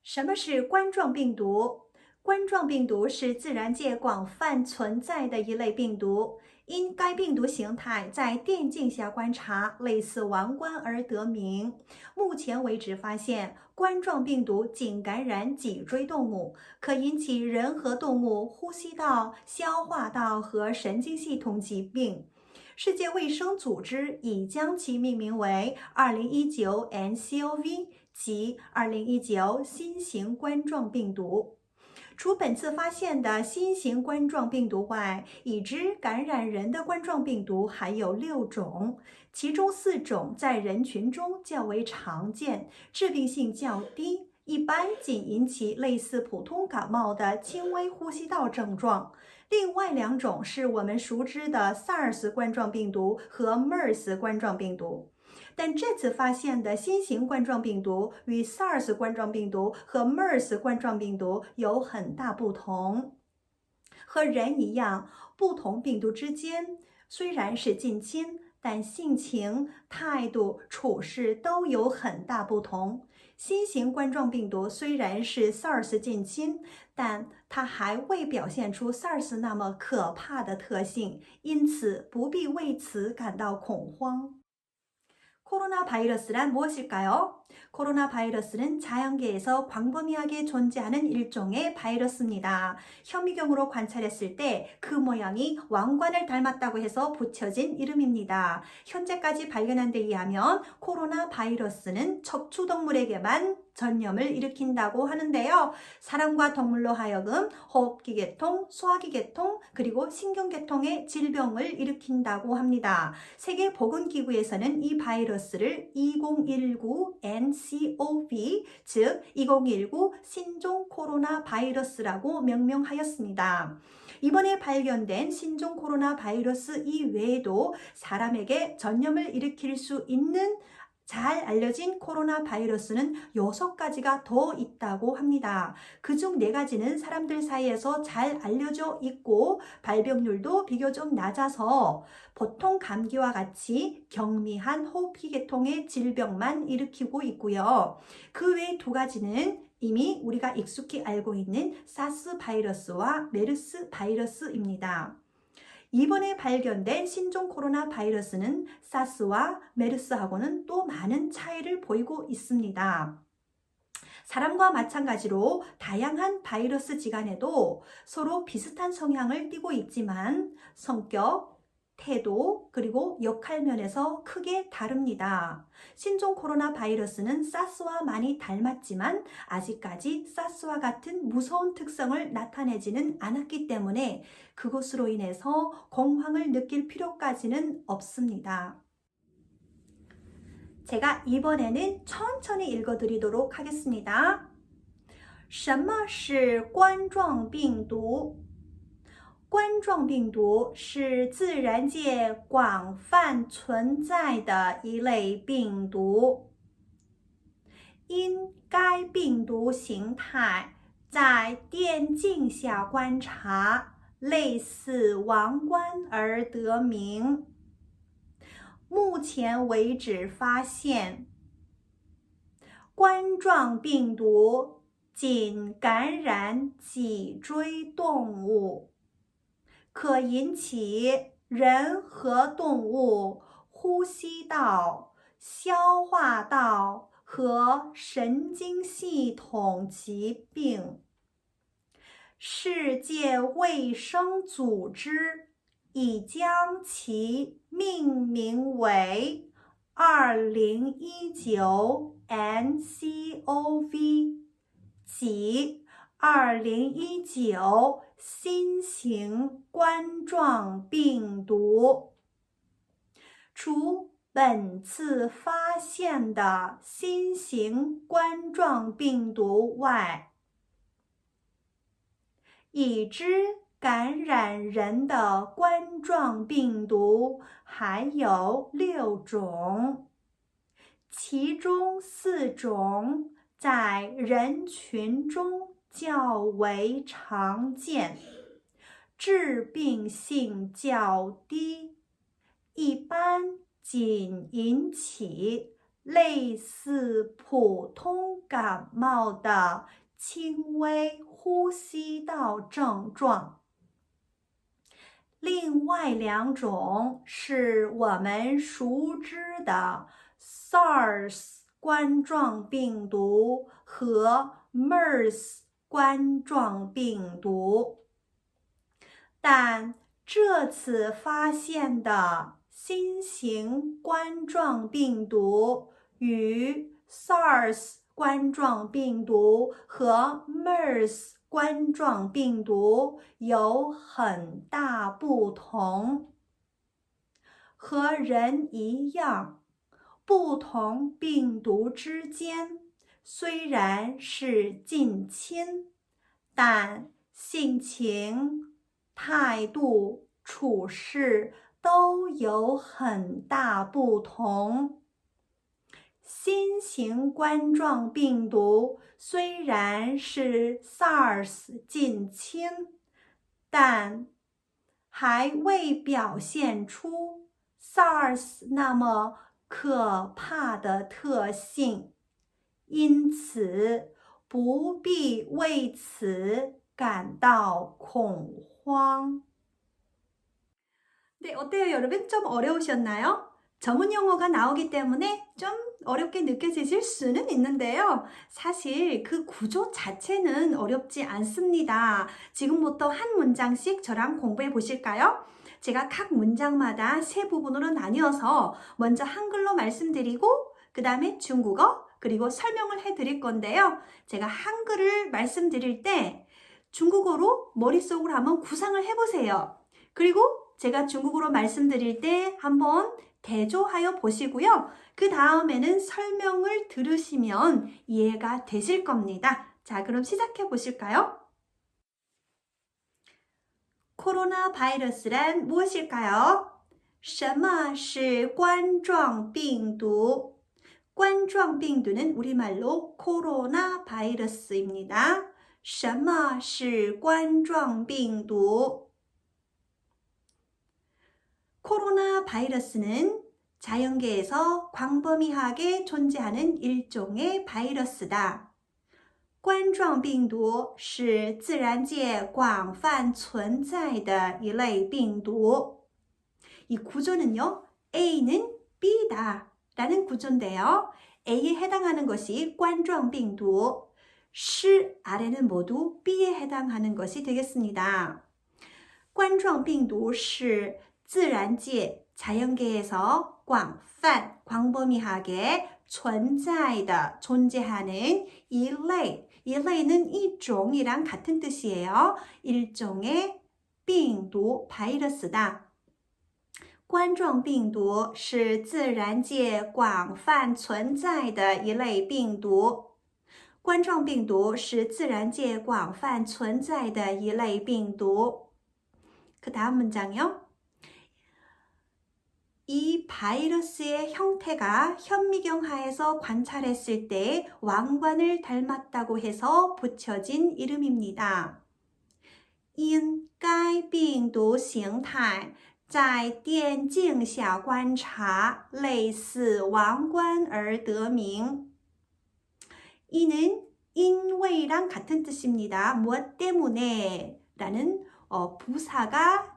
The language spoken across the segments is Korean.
什么是冠状病毒？冠状病毒是自然界广泛存在的一类病毒，因该病毒形态在电镜下观察类似王冠而得名。目前为止发现，冠状病毒仅感染脊椎动物，可引起人和动物呼吸道、消化道和神经系统疾病。世界卫生组织已将其命名为2019 nCoV， 即2019新型冠状病毒。除本次发现的新型冠状病毒外，已知感染人的冠状病毒还有6种，其中4种在人群中较为常见，致病性较低，一般仅引起类似普通感冒的轻微呼吸道症状。另外2种是我们熟知的 SARS 冠状病毒和 MERS 冠状病毒。但这次发现的新型冠状病毒与 SARS 冠状病毒和 MERS 冠状病毒有很大不同。和人一样，不同病毒之间虽然是近亲，但性情、态度、处事都有很大不同。新型冠状病毒虽然是 SARS 近亲，但它还未表现出 SARS 那么可怕的特性，因此不必为此感到恐慌。코로나 바이러스란 무엇일까요? 코로나 바이러스는 자연계에서 광범위하게 존재하는 일종의 바이러스입니다. 현미경으로 관찰했을 때 그 모양이 왕관을 닮았다고 해서 붙여진 이름입니다. 현재까지 발견한 데 의하면 코로나 바이러스는 척추동물에게만 전염을 일으킨다고 하는데요. 사람과 동물로 하여금 호흡기 계통, 소화기 계통, 그리고 신경계통의 질병을 일으킨다고 합니다. 세계보건기구에서는 이 바이러스를 2019 nCoV, 즉 2019 신종 코로나 바이러스라고 명명하였습니다. 이번에 발견된 신종 코로나 바이러스 이외에도 사람에게 전염을 일으킬 수 있는 잘 알려진 코로나 바이러스는 6가지가 더 있다고 합니다. 그중 4가지는 사람들 사이에서 잘 알려져 있고 발병률도 비교적 낮아서 보통 감기와 같이 경미한 호흡기 계통의 질병만 일으키고 있고요. 그 외 2가지는 이미 우리가 익숙히 알고 있는 사스 바이러스와 메르스 바이러스입니다. 이번에 발견된 신종 코로나 바이러스는 사스와 메르스하고는 또 많은 차이를 보이고 있습니다. 사람과 마찬가지로 다양한 바이러스 지간에도 서로 비슷한 성향을 띠고 있지만 성격, 태도, 그리고 역할 면에서 크게 다릅니다. 신종 코로나 바이러스는 사스와 많이 닮았지만 아직까지 사스와 같은 무서운 특성을 나타내지는 않았기 때문에 그것으로 인해서 공황을 느낄 필요까지는 없습니다. 제가 이번에는 천천히 읽어드리도록 하겠습니다. 什么是冠状病毒？冠状病毒是自然界广泛存在的一类病毒，因该病毒形态在电镜下观察类似王冠而得名。目前为止发现，冠状病毒仅感染脊椎动物，可引起人和动物呼吸道、消化道和神经系统疾病。世界卫生组织已将其命名为2019 nCoV， 即2019新型冠状病毒。除本次发现的新型冠状病毒外，已知感染人的冠状病毒还有6种，其中4种在人群中较为常见，致病性较低，一般仅引起类似普通感冒的轻微呼吸道症状。另外两种是我们熟知的 SARS 冠状病毒和 MERS 冠状病毒。但这次发现的新型冠状病毒与 SARS 冠状病毒和 MERS 冠状病毒有很大不同。和人一样，不同病毒之间虽然是近亲，但性情、态度、处事都有很大不同。新型冠状病毒虽然是 SARS 近亲，但还未表现出 SARS 那么可怕的特性，因此不必为此感到恐慌。네, 어때요, 여러분? 좀 어려우셨나요? 전문 용어가 나오기 때문에 좀 어렵게 느껴지실 수는 있는데요. 사실 그 구조 자체는 어렵지 않습니다. 지금부터 한 문장씩 저랑 공부해 보실까요? 제가 각 문장마다 세 부분으로 나뉘어서 먼저 한글로 말씀드리고 그 다음에 중국어 그리고 설명을 해 드릴 건데요. 제가 한글을 말씀드릴 때 중국어로 머릿속으로 한번 구상을 해보세요. 그리고 제가 중국어로 말씀드릴 때 한번 대조하여 보시고요. 그 다음에는 설명을 들으시면 이해가 되실 겁니다. 자, 그럼 시작해 보실까요? 코로나 바이러스란 무엇일까요? 什么是冠状病毒? 冠状病毒는 우리말로 코로나 바이러스입니다. 什么是冠状病毒? 코로나 바이러스는 자연계에서 광범위하게 존재하는 일종의 바이러스다. 冠状病毒是自然界广泛存在的一类病毒. 이 구조는요, A는 B다 라는 구조인데요. A에 해당하는 것이 冠状病毒, 시 아래는 모두 B에 해당하는 것이 되겠습니다. 冠状病毒是自然界 자연계에서 广泛 광범위하게 存在的 존재하는 이類는 이종이랑 같은 뜻이에요. 일종의 病毒 바이러스다. 冠状病毒是自然界广泛存在的一类病毒。冠状病毒是自然界广泛存在的一类病毒。 그 다음 문장이요. 이 바이러스의 형태가 현미경하에서 관찰했을 때 왕관을 닮았다고 해서 붙여진 이름입니다. 因该病毒形态在电镜下观察类似王冠而得名. 이는 인왜랑 같은 뜻입니다. 무엇 때문에 라는 부사가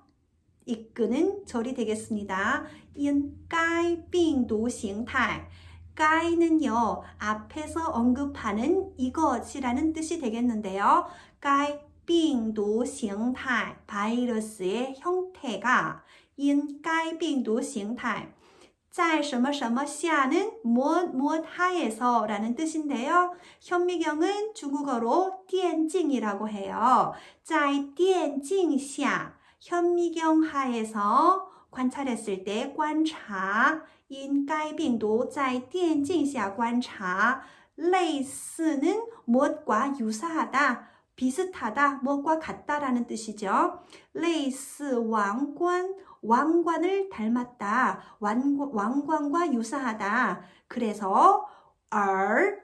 이끄는 절이 되겠습니다. 因该病毒形态 该는요 앞에서 언급하는 이것이라는 뜻이 되겠는데요. 该病毒形态 바이러스의 형태가 因该病毒形态在什么什么下는 무엇 하에서 라는 뜻인데요. 현미경은 중국어로 电镜이라고 해요. 在电镜下 현미경 하에서 관찰했을 때 观察因该病毒在电镜下观察类似는 무엇과 유사하다, 비슷하다, 무엇과 같다라는 뜻이죠. 类似王冠 왕관을 닮았다. 왕관과 유사하다. 그래서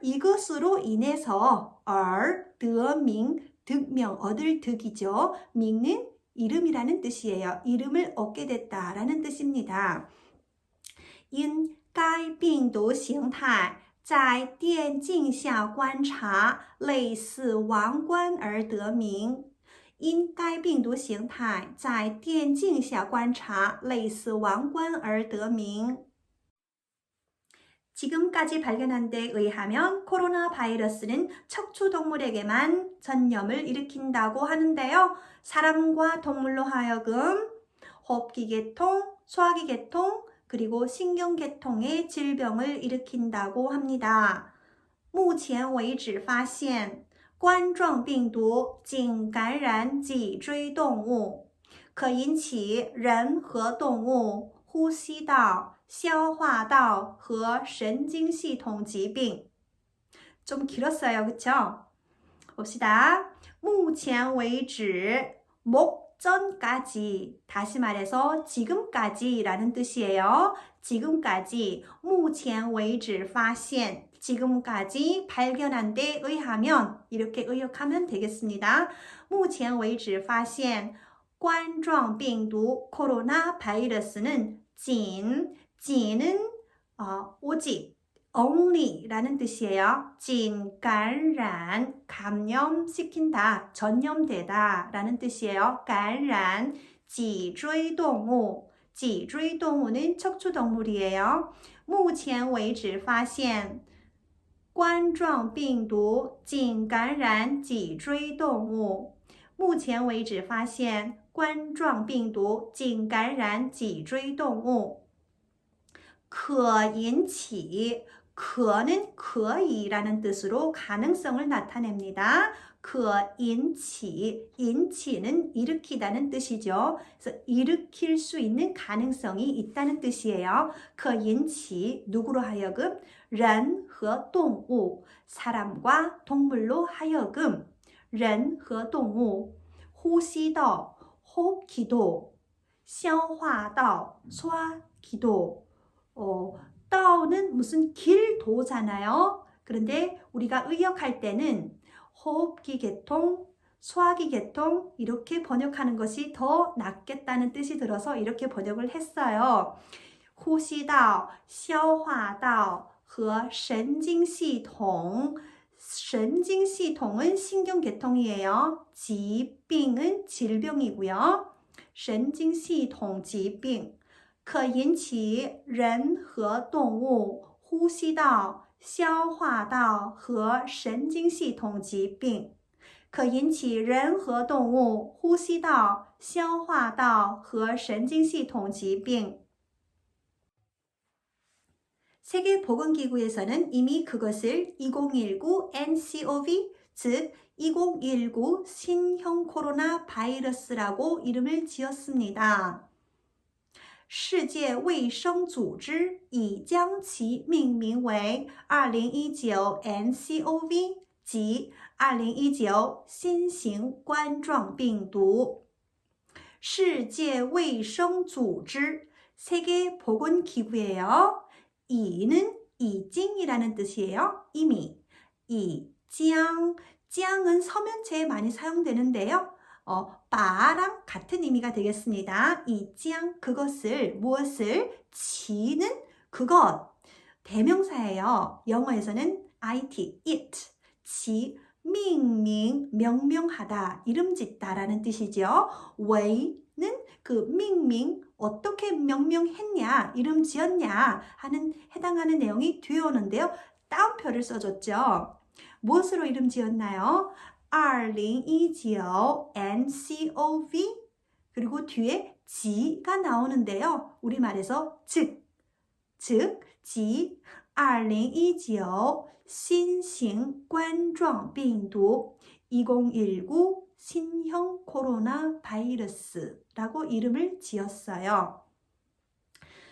이것으로 인해서 득명, 득명, 얻을 득이죠. 명는 이름이라는 뜻이에요. 이름을 얻게 됐다라는 뜻입니다. 因该病毒形态在电镜下观察，类似王冠而得名。因该病毒形态在电镜下观察，类似王冠而得名。 지금까지 발견한 데 의하면 코로나 바이러스는 척추동물에게만 전염을 일으킨다고 하는데요. 사람과 동물로 하여금 호흡기계통, 소화기계통, 그리고 신경계통의 질병을 일으킨다고 합니다. 目前为止发现冠状病毒仅感染脊椎动物，可引起人和动物呼吸道、消化道和神经系统疾病。 좀 길었어요, 그쵸? 봅시다. 目前为止 목전까지, 다시 말해서 지금까지 라는 뜻이에요. 지금까지 目前为止发现 지금까지 발견한 데 의하면 이렇게 의역하면 되겠습니다. 目前为止发现冠状病毒 코로나 바이러스는 진은 오직 only라는 뜻이에요. 仅感染 감염시킨다, 전염되다 라는 뜻이에요. 感染 脊椎动物 脊椎动物는 척추동물이에요. 目前为止发现冠状病毒仅感染脊椎动物。目前为止发现冠状病毒仅感染脊椎动物。可引起 可는 可以라는 뜻으로 가능성을 나타냅니다. 可引起 引起는 일으키다는 뜻이죠. 그래서 일으킬 수 있는 가능성이 있다는 뜻이에요. 可引起 누구로 하여금 人和动物 사람과 동물로 하여금 人和动物 호흡기도, 호흡기도 消化道 소화기도 다오는 무슨 길도잖아요. 그런데 우리가 의역할 때는 호흡기 계통, 소화기 계통 이렇게 번역하는 것이 더 낫겠다는 뜻이 들어서 이렇게 번역을 했어요. 呼吸道,消化道和神经系统 神经系统은 신경계통이에요.疾病은 질병이고요. 神经系统疾病可引起人和动物呼吸道、消化道和神经系统疾病。可引起人和动物呼吸道、消化道和神经系统疾病。 세계보건기구에서는 이미 그것을 2019 nCoV, 즉 2019 신형 코로나 바이러스라고 이름을 지었습니다. 世界卫生组织已将其命名为2019 nCoV， 即2019新型冠状病毒。世界卫生组织 세계보건기구예요. 이는 이징이라는 뜻이에요. 이미. 짱은 서면체에 많이 사용되는데요. 바랑 같은 의미가 되겠습니다. 이짱 그것을 무엇을 지는 그것 대명사예요. 영어에서는 it, it 지命名 명명하다 이름짓다라는 뜻이죠. 웨이는 그命名 어떻게 명명했냐 이름 지었냐 하는 해당하는 내용이 뒤에 오는데요. 따옴표를 써줬죠. 무엇으로 이름 지었나요? 2019 nCoV 그리고 뒤에 지가 나오는데요. 우리말에서 즉 지 2019 新型冠状病毒 2019 신형 코로나 바이러스라고 이름을 지었어요.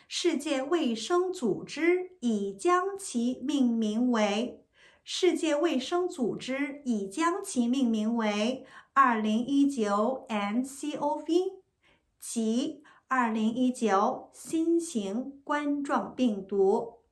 世界卫生组织已将其命名为世界卫生组织已将其命名为2019 nCoV， 即2019新型冠状病毒。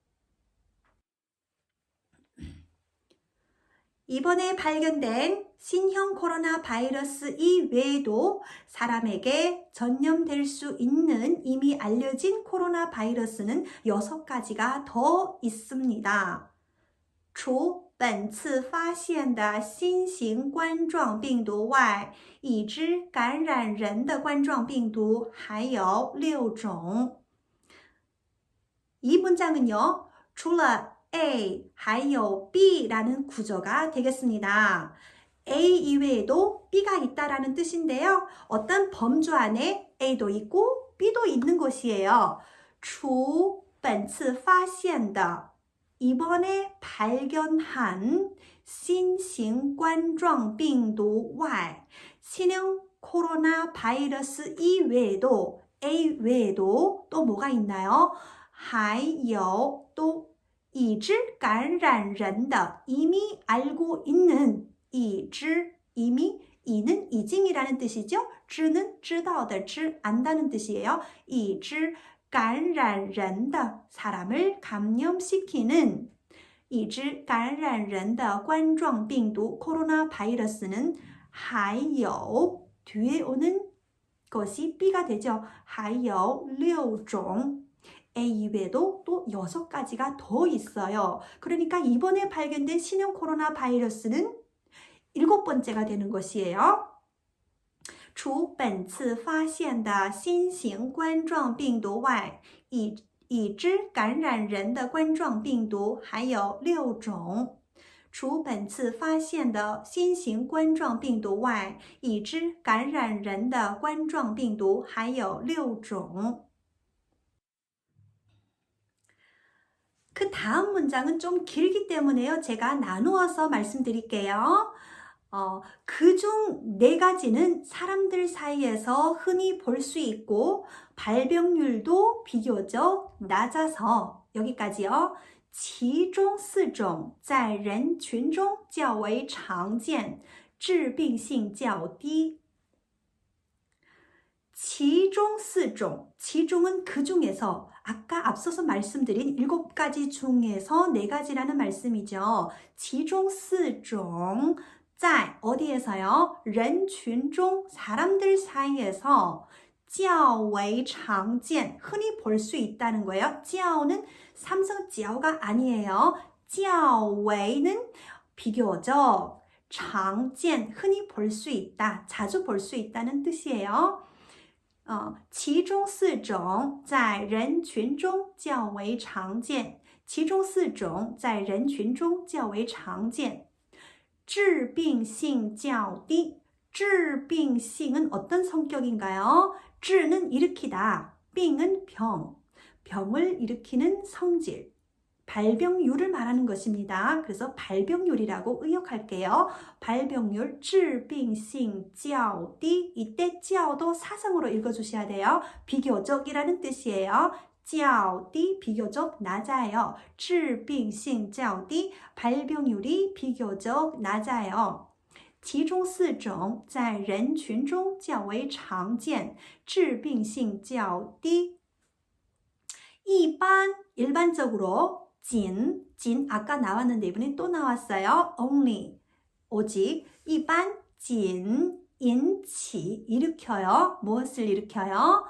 이번에 발견된 신형 코로나 바이러스 이외에도 사람에게 전염될 수 있는 이미 알려진 코로나 바이러스는 6가지가 더 있습니다. 除本次发现的新型冠状病毒外，已知感染人的冠状病毒还有6种。 이 문장은요, 除了 A, 还有 B라는 구조가 되겠습니다. A 이외에도 B가 있다라는 뜻인데요. 어떤 범주 안에 A도 있고 B도 있는 것이에요. 除本次发现的 이번에 발견한 新型冠状病毒外 신형 코로나 바이러스 이외에도 A 외에도 또 뭐가 있나요? 还有또 已知感染人的 이미 알고 있는 已知 이미 이는 이징이라는 뜻이죠. 知는 知道的 知 안다는 뜻이에요. 已知感染人的 사람을 감염시키는 已知感染人的冠状病毒 코로나 바이러스는 还有 뒤에 오는 것이 B가 되죠. 还有6种 A 이외에도 또 6가지가 더 있어요. 그러니까 이번에 발견된 신형 코로나 바이러스는 7번째가 되는 것이에요. 除本次发现的新型冠状病毒外，已知感染人的冠状病毒还有6种。除本次发现的新型冠状病毒外，已知感染人的冠状病毒还有6种。 그 다음 문장은 좀 길기 때문에요. 제가 나누어서 말씀드릴게요. 그중 4가지는 사람들 사이에서 흔히 볼 수 있고 발병률도 비교적 낮아서 여기까지요. 其中4种在人群中较为常见，致病性较低。 其中4种, 지중은 그 중에서 아까 앞서서 말씀드린 7가지 중에서 4가지라는 말씀이죠. 其中4种在 어디에서요? 人群中 사람들 사이에서 较为常见 흔히 볼 수 있다는 거예요. 较는 삼성 较가 아니에요. 较为는 비교적 常见 흔히 볼 수 있다, 자주 볼 수 있다는 뜻이에요. 其中4种在人群中较为常见，其中4种在人群中较为常见。致病性较低，致病性은 어떤 성격인가요? 致는 일으키다, 病은 병, 병을 일으키는 성질. 발병률을 말하는 것입니다. 그래서 발병률이라고 의역할게요. 발병률 致病性较低 이때 较도 사성으로 읽어주셔야 돼요. 비교적이라는 뜻이에요. 较低 비교적 낮아요. 致病性较低 발병률이 비교적 낮아요. 其中4种在人群中较为常见，致病性较低。일반적으로 진 아까 나왔는데 이번에 또 나왔어요. only, 오직, 一般, 진, 인치, 일으켜요. 무엇을 일으켜요?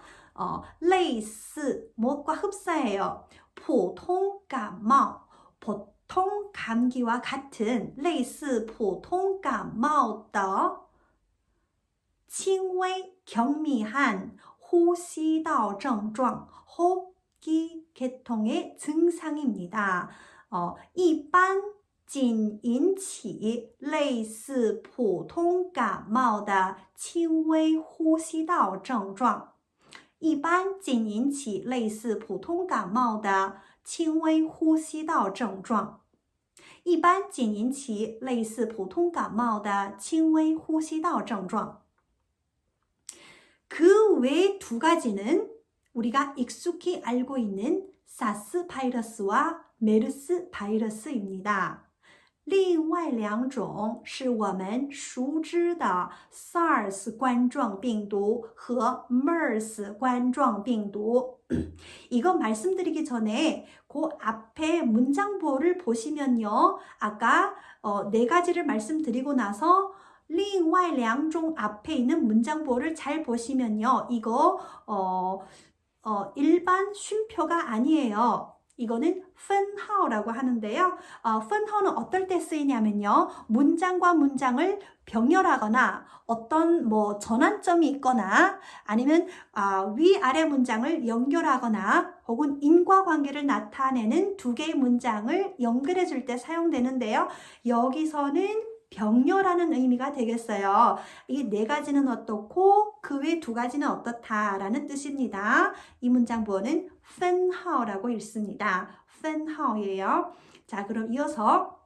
类似, 무엇과 흡사해요. 普通感冒, 보통 감기와 같은 类似普通感冒的轻微, 경미한 呼吸道症状, 호흡기 계통의 증상입니다. 一般仅引起类似普通感冒的轻微呼吸道症状。一般仅引起类似普通感冒的轻微呼吸道症状。一般仅引起类似普通感冒的轻微呼吸道症状。 그 외 2가지는 우리가 익숙히 알고 있는 사스 바이러스와 메르스 바이러스입니다. 另外两种是我们熟知的 SARS 冠状病毒和 MERS 冠状病毒. 이건 말씀드리기 전에 그 앞에 문장보를 보시면요. 아까 네 가지를 말씀드리고 나서 另外两种 앞에 있는 문장보를 잘 보시면요. 이거 일반 쉼표가 아니에요. 이거는 分号라고 하는데요. 分号는 어떨 때 쓰이냐면요. 문장과 문장을 병렬하거나 어떤 전환점이 있거나 아니면 위아래 문장을 연결하거나 혹은 인과관계를 나타내는 두 개의 문장을 연결해 줄 때 사용되는데요. 여기서는 병렬하는 의미가 되겠어요. 이 네 가지는 어떻고 그 외 두 가지는 어떻다라는 뜻입니다. 이 문장 부어는 分号라고 읽습니다. 分号예요. 자, 그럼 이어서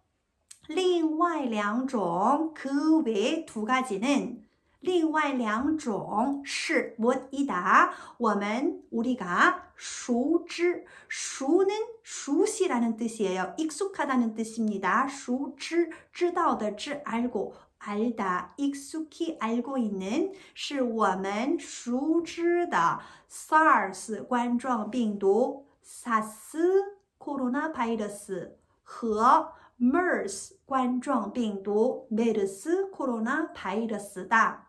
另外两种 그 외 두 가지는 另外两种是 무엇이다. 我们 우리가 熟知 熟는熟悉라는 뜻이에요. 익숙하다는 뜻입니다. 熟知 知道的知 알고 알다 익숙히 알고 있는 是我们熟知的 SARS 冠状病毒 SARS 코로나 바이러스 和 MERS 冠状病毒 MERS 코로나 바이러스다.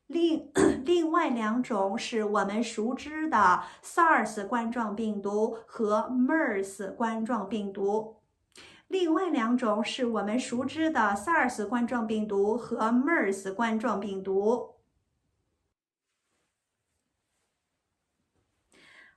另外两种是我们熟知的 SARS 冠状病毒和 MERS 冠状病毒。另外两种是我们熟知的 SARS 冠状病毒和 MERS 冠状病毒。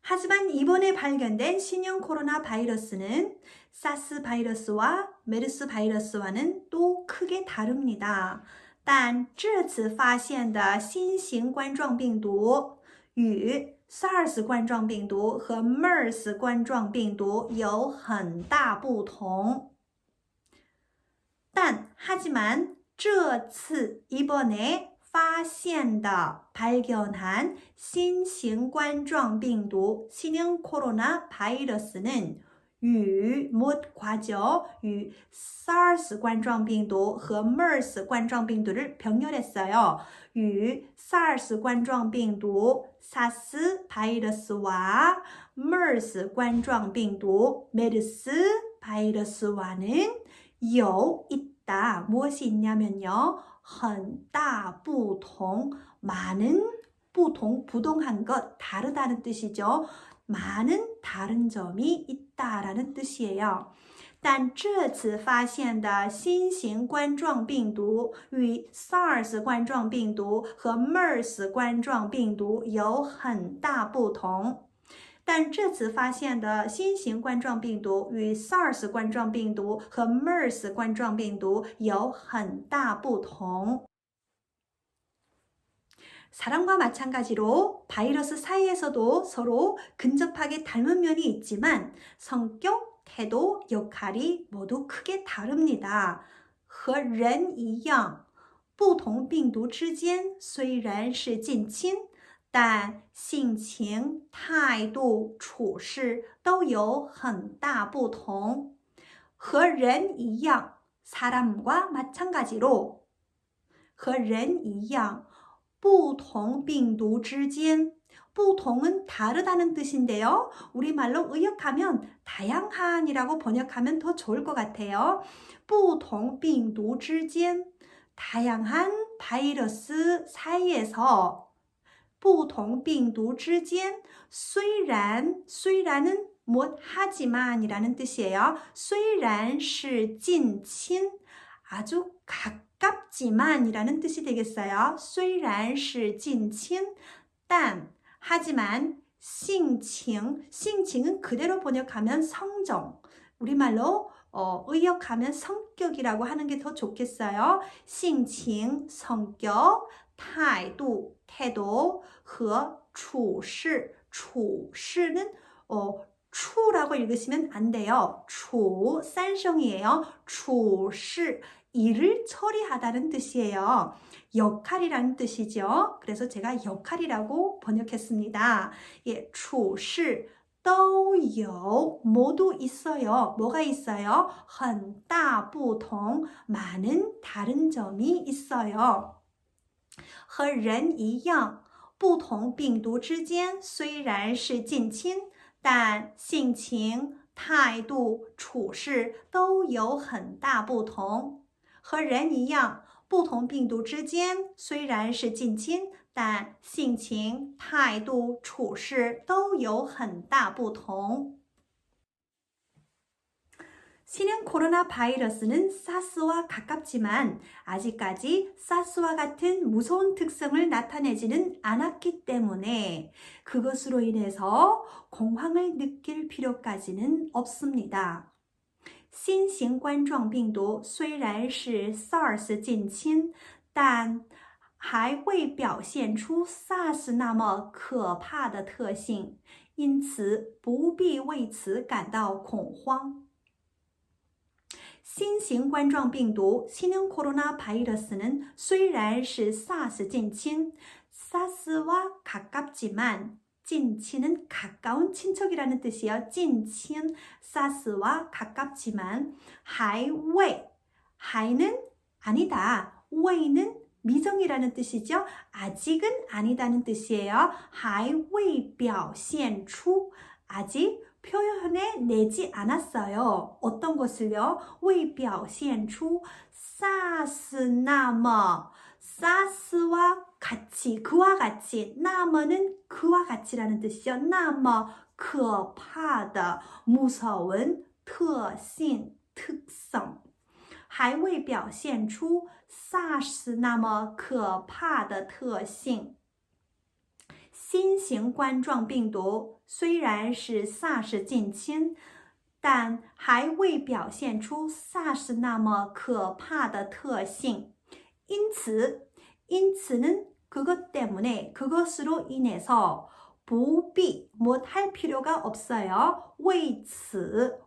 하지만 이번에 발견된 신형 코로나 바이러스는 사스 바이러스와 메르스 바이러스와는 또 크게 다릅니다. 但这次发现的新型冠状病毒与 SARS 冠状病毒和 MERS 冠状病毒有很大不同. 하지만 这次 이번에 发现的 발견한 新型冠状病毒 신형 코로나 바이러스는 与 무엇과죠? 与 SARS 冠状病毒和 MERS 冠状病毒를 병렬했어요. 与 SARS 冠状病毒 SARS 바이러스와 MERS 冠状病毒 MERS 바이러스와는 有 있다. 무엇이 있냐면요. 很大不同 많은 不同 부동한 것 다르다는 뜻이죠. 많은 다른 점이 있다라는 뜻이에요. 但这次发现的新型冠状病毒与 SARS 冠状病毒和 MERS 冠状病毒有很大不同。但这次发现的新型冠状病毒与 SARS 冠状病毒和 MERS 冠状病毒有很大不同。 사람과 마찬가지로 바이러스 사이에서도 서로 근접하게 닮은 면이 있지만 성격, 태도, 역할이 모두 크게 다릅니다. 和人一样，不同病毒之间虽然是近亲，但性情、态度、处事都有很大不同。和人一样， 사람과 마찬가지로 和人一样 不同病毒之间 不同은 다르다는 뜻인데요. 우리말로 의역하면 다양한이라고 번역하면 더 좋을 것 같아요. 不同病毒之间 다양한 바이러스 사이에서 不同病毒之间 虽然은 못 하지만이라는 뜻이에요. 虽然是近亲 아주 가깝지만이라는 뜻이 되겠어요. 虽然是近亲 但 하지만 性情은 그대로 번역하면 성정. 우리말로 의역하면 성격이라고 하는 게 더 좋겠어요. 性情 성격, 态度 태도, 和 处事 处事는 추라고 읽으시면 안 돼요. 추, 쌀성이에요. 处事 일을 처리하다는 뜻이에요. 역할이라는 뜻이죠. 그래서 제가 역할이라고 번역했습니다. 예, 处事都有 모두 있어요. 뭐가 있어요? 很大不同 많은 다른 점이 있어요. 和人一样不同病毒之间虽然是近亲，但性情、态度、处事都有很大不同。和人一样，不同病毒之间虽然是近亲，但性情、态度、处事都有很大不同。 신형 코로나 바이러스는 사스와 가깝지만 아직까지 사스와 같은 무서운 특성을 나타내지는 않았기 때문에 그것으로 인해서 공황을 느낄 필요까지는 없습니다. 新型冠状病毒虽然是 SARS 近亲，但还未表现出 SARS 那么可怕的特性，因此不必为此感到恐慌。 新型冠状病毒 신형 코로나 바이러스는 虽然是 SARS 近亲 SARS와 가깝지만近亲은 가까운 친척이라는 뜻이에요. 近亲 SARS와 가깝지만 还는 아니다. 未는 미정이라는 뜻이죠. 아직은 아니다는 뜻이에요. 还未表现出 아직 표현해 내지 않았어요. 어떤 것을요? 未表现出 SARS 那么 SARS와 같이 그와 같이 那么는 그와 같이라는 뜻이죠. 那么可怕的 무서운 特性 특성 还未表现出 SARS 那么可怕的特性。 新型冠状病毒虽然是 SARS 近亲，但还未表现出 SARS 那么可怕的特性。因此，는 그것 때문에, 그것으로 인해서 不必 못할 필요가 없어요. 为此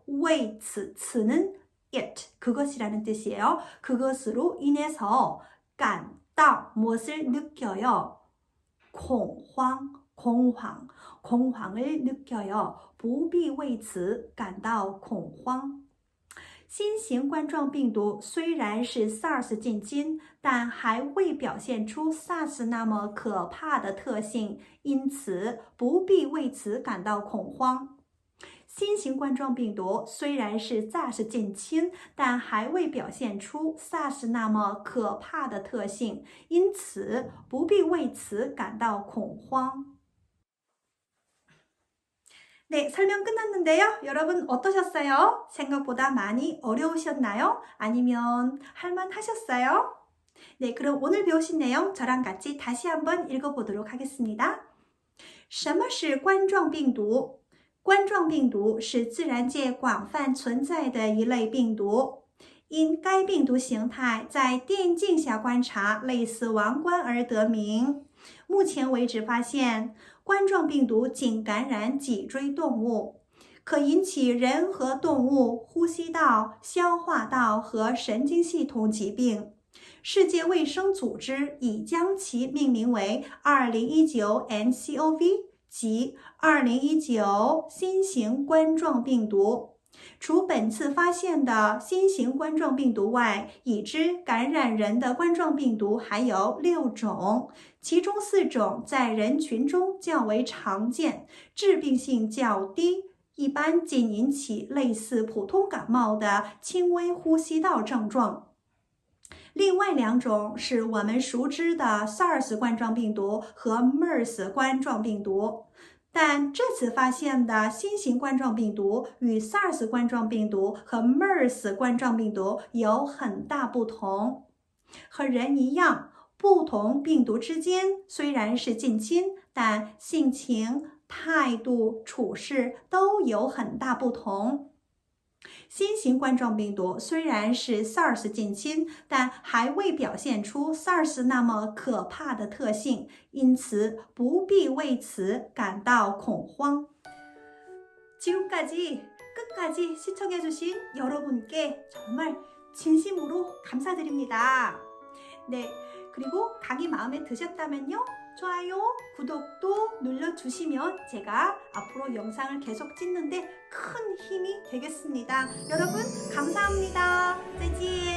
此는 it, 그것이라는 뜻이에요. 그것으로 인해서 感到 무엇을 느껴요? 공황을 느껴요. 不必为此感到恐慌。新型冠状病毒虽然是 SARS 近亲，但还未表现出 SARS 那么可怕的特性，因此不必为此感到恐慌。新型冠状病毒虽然是 SARS 近亲，但还未表现出 SARS 那么可怕的特性，因此不必为此感到恐慌。 네, 설명 끝났는데요. 여러분 어떠셨어요? 생각보다 많이 어려우셨나요? 아니면 할만하셨어요? 네, 그럼 오늘 배우신 내용 저랑 같이 다시 한번 읽어보도록 하겠습니다. 什么是冠状病毒？冠状病毒是自然界广泛存在的一类病毒，因该病毒形态在电镜下观察类似王冠而得名。目前为止发现，冠状病毒仅感染脊椎动物，可引起人和动物呼吸道、消化道和神经系统疾病。世界卫生组织已将其命名为2019 nCoV。 即2019新型冠状病毒。除本次发现的新型冠状病毒外，已知感染人的冠状病毒还有6种，其中4种在人群中较为常见，致病性较低，一般仅引起类似普通感冒的轻微呼吸道症状。另外2种是我们熟知的 SARS 冠状病毒和 MERS 冠状病毒，但这次发现的新型冠状病毒与 SARS 冠状病毒和 MERS 冠状病毒有很大不同。和人一样，不同病毒之间虽然是近亲，但性情、态度、处事都有很大不同。新型冠状病毒虽然是 SARS 近亲，但还未表现出 SARS 那么可怕的特性，因此不必为此感到恐慌。지금까지 끝까지 시청해주신 여러분께 정말 진심으로 감사드립니다. 네, 그리고 강의 마음에 드셨다면요. 좋아요, 구독도 눌러주시면 제가 앞으로 영상을 계속 찍는데 큰 힘이 되겠습니다. 여러분 감사합니다. 再见.